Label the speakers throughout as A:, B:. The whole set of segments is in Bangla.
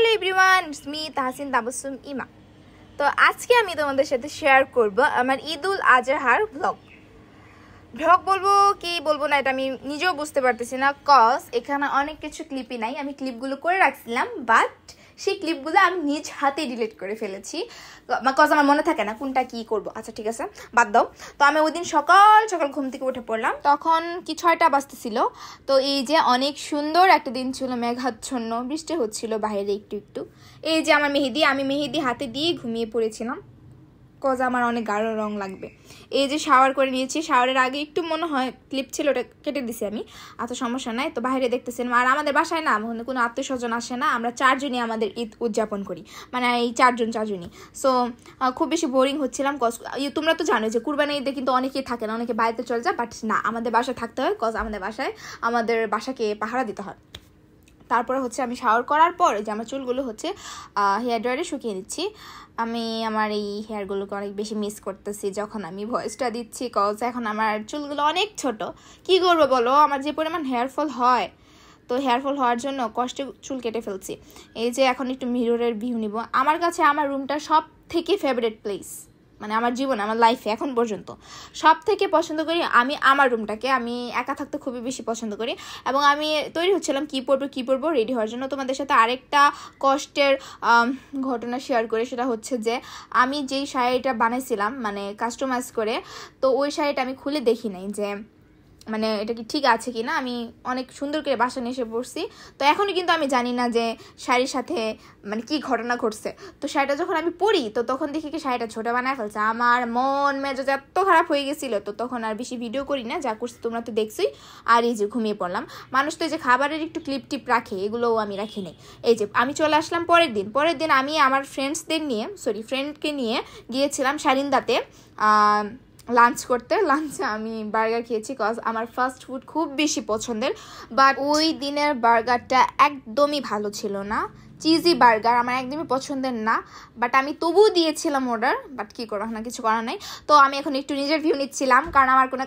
A: Hello everyone, it's me Tahsin Tabassum ইমা। তো আজকে আমি তোমাদের সাথে শেয়ার করব আমার ঈদুল আজহার ব্লগ বলবো কি বলবো না এটা আমি নিজেও বুঝতে পারতেছি না, কজ এখানে অনেক কিছু ক্লিপই নাই। আমি ক্লিপগুলো করে রাখছিলাম, বাট সেই ক্লিপগুলো আমি নিজ হাতে ডিলিট করে ফেলেছি, কজ আমার মনে থাকে না কোনটা কি করব। আচ্ছা ঠিক আছে, বাদ দাও। তো আমি ওই দিন সকাল সকাল ঘুম থেকে উঠে পড়লাম, তখন কি 6টা বাজতেছিল। তো এই যে অনেক সুন্দর একটা দিন ছিল, মেঘাচ্ছন্ন, বৃষ্টি হচ্ছিল বাইরে একটু একটু। এই যে আমার মেহেদি, আমি মেহেদি হাতে দিয়ে ঘুমিয়ে পড়েছিলাম, কজ আমার অনেক গাঢ় রং লাগবে। এই যে শাওয়ার করে নিয়েছি, শাওয়ারের আগে একটু মনে হয় ক্লিপ ছিল, ওটা কেটে দিছি আমি, এত সমস্যা নাই। তো বাইরে দেখতেছেন, আর আমাদের বাসায় না কোনো আত্মীয় স্বজন আসে না, আমরা 4জনই আমাদের ঈদ উদযাপন করি, মানে এই চারজনই। সো খুব বেশি বোরিং হচ্ছিলাম, কজ তোমরা তো জানো যে কুরবানি ঈদে কিন্তু অনেকেই থাকে না, অনেকে বাড়িতে চলে যায়, বাট না, আমাদের বাসায় থাকতে হয়, কজ আমাদের বাসাকে পাহারা দিতে হয়। তারপরে হচ্ছে আমি শাওয়ার করার পর যে আমার চুলগুলো হচ্ছে হেয়ার ড্রায়ারে শুকিয়ে নিচ্ছি। আমি আমার এই হেয়ারগুলোকে অনেক বেশি মিস করতেছি যখন আমি ভয়েসটা দিচ্ছি, কজ এখন আমার চুলগুলো অনেক ছোট। কি করবো বলো, আমার যে পরিমাণ হেয়ারফল হয়, তো হেয়ারফল হওয়ার জন্য কষ্টে চুল কেটে ফেলছি। এই যে এখন একটু মিররের ভিউ নিব। আমার কাছে আমার রুমটা সব থেকে ফেভারিট প্লেস, মানে আমার জীবনে, আমার লাইফে এখন পর্যন্ত সব থেকে পছন্দ করি আমি আমার রুমটাকে। আমি একা থাকতে খুবই বেশি পছন্দ করি, এবং আমি তৈরি হচ্ছিলাম কী পরবো রেডি হওয়ার জন্য। তোমাদের সাথে আরেকটা কষ্টের ঘটনা শেয়ার করে, সেটা হচ্ছে যে আমি যেই শাড়িটা বানাইছিলাম মানে কাস্টমাইজ করে, তো ওই শাড়িটা আমি খুলে দেখি নাই যে মানে এটা কি ঠিক আছে কি না। আমি অনেক সুন্দর করে বাসা নিয়ে এসে পড়ছি, তো এখনও কিন্তু আমি জানি না যে শাড়ির সাথে মানে কি ঘটনা ঘটছে। তো শাড়িটা যখন আমি পরি, তো তখন দেখি কি শাড়িটা ছোটো বানায় ফেলছে। আমার মন মেজাজ এত খারাপ হয়ে গেছিলো, তো তখন আর বেশি ভিডিও করি না, যা করছি তোমরা তো দেখছোই। আর এই যে ঘুমিয়ে পড়লাম। মানুষ তো এই যে খাবারের একটু ক্লিপ টিপ রাখে, এগুলোও আমি রাখি নাই। এই যে আমি চলে আসলাম পরের দিন আমি আমার ফ্রেন্ডকে নিয়ে গিয়েছিলাম শারিন্দাতে লাঞ্চ করতে। লাঞ্চে আমি বার্গার খেয়েছি, কজ আমার ফাস্ট ফুড খুব বেশি পছন্দের, বাট ওই দিনের বার্গারটা একদমই ভালো ছিল না। চিজি বার্গার আমার একদমই পছন্দের না, বাট আমি তবুও দিয়েছিলাম অর্ডার, বাট কী করা না, কিছু করার নাই। তো আমি এখন একটু নিজের ভিউ নিচ্ছিলাম, কারণ আমার কোনো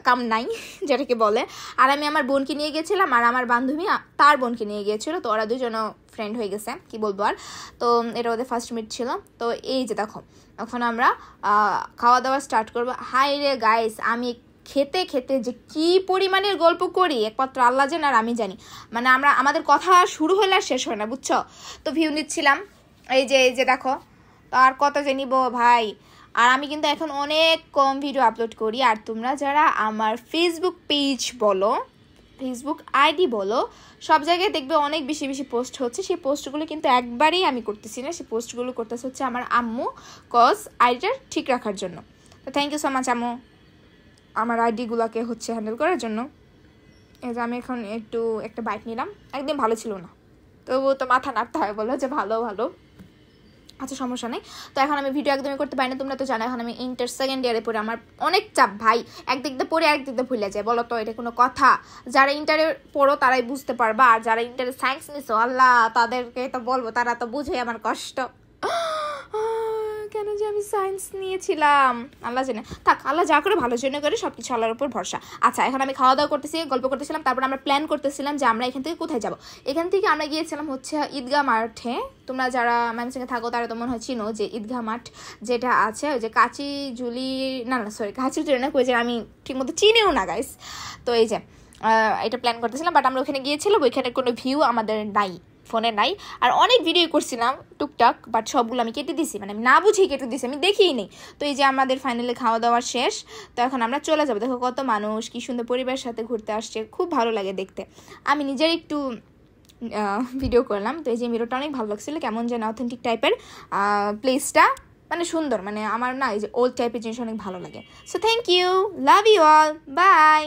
A: কাম নাই যেটাকে বলে। আর আমি আমার বোনকে নিয়ে গেছিলাম, আর আমার বান্ধবী তার বোনকে নিয়ে গিয়েছিলো, তো ওরা দুজনও ফ্রেন্ড হয়ে গেছে, কি বলবো আর। তো এটা ওদের ফার্স্ট মিট ছিল। তো এই যে দেখো, এখন আমরা খাওয়া দাওয়া স্টার্ট করবো। হাই রে গাইস, আমি খেতে খেতে যে কি পরিমাণের গল্প করি একমাত্র আল্লাহ জানে আর আমি জানি, মানে আমাদের কথা শুরু হলে আর শেষ হয় না, বুঝছো। তো ভিউ নিচ্ছিলাম, এই যে দেখো, তো আর কত যে নিব ভাই। আর আমি কিন্তু এখন অনেক কম ভিডিও আপলোড করি, আর তোমরা যারা আমার ফেসবুক পেজ বলো, ফেসবুক আইডি বলো, সব জায়গায় দেখবে অনেক বেশি বেশি পোস্ট হচ্ছে। সেই পোস্টগুলো কিন্তু একবারেই আমি করতেছি না, সেই পোস্টগুলো করতেছে হচ্ছে আমার আম্মু, কজ আইডিটা ঠিক রাখার জন্য। তো থ্যাংক ইউ সো মাচ আম্মু, আমার আইডিগুলোকে হচ্ছে হ্যান্ডেল করার জন্য। এই যে আমি এখন একটা বাইক নিলাম, একদম ভালো ছিল না, তবুও তো মাথা নাড়তে হয়, বলো যে ভালো। আচ্ছা সমস্যা নেই। তো এখন আমি ভিডিও একদমই করতে পারি না, তোমরা তো জানো এখন আমি ইন্টার সেকেন্ড ইয়ারে পড়ে, আমার অনেক চাপ ভাই, একদিক দিয়ে পড়ে একদিক দিয়ে ভুলে যায়, বলো তো এটা কোনো কথা? যারা ইন্টারে পড়ো তারাই বুঝতে পারবা, আর যারা ইন্টারে সায়েন্স নিছো আল্লাহ তাদেরকে তো বলবো, তারা তো বুঝে আমার কষ্ট। কেন যে আমি সায়েন্স নিয়েছিলাম আল্লাহ জানে, থাক, আল্লাহ যা করে ভালোর জন্য করে, সব কিছু আল্লাহর উপর ভরসা। আচ্ছা এখন আমি খাওয়া দাওয়া করতেছি, গল্প করতেছিলাম, তারপর আমরা প্ল্যান করতেছিলাম যে আমরা এখান থেকে কোথায় যাব। এখান থেকে আমরা গিয়েছিলাম হচ্ছে ঈদগাহ মাঠে। তোমরা যারা ময়মনসিংহে থাকো তারা তো মনে হয় চিনো যে ঈদগাহ মাঠ যেটা আছে, ওই যে কাঁচিজুলি না কই যে আমি ঠিক মতো চিনিও না গাইস। তো এই যে এটা প্ল্যান করতেছিলাম, বাট আমরা ওখানে গিয়েছিলাম, ওইখানে কোনো ভিউ আমাদের নাই, ফোনে নাই। আর অনেক ভিডিও করছিলাম টুকটাক, বাট সবগুলো আমি কেটে দিছি, মানে আমি না বুঝেই কেটে দিছি, আমি দেখিই নেই। তো এই যে আমাদের ফাইনালি খাওয়া দাওয়া শেষ, তো এখন আমরা চলে যাবো। দেখো কত মানুষ, কি সুন্দর পরিবারের সাথে ঘুরতে আসছে, খুব ভালো লাগে দেখতে। আমি নিজের একটু ভিডিও করলাম, তো এই যে ভিডিওটা অনেক ভালো লাগছিলো, কেমন যেন অথেন্টিক টাইপের প্লেসটা, মানে সুন্দর, মানে আমার না এই যে ওল্ড টাইপের জিনিস অনেক ভালো লাগে। So thank you, love you all, by.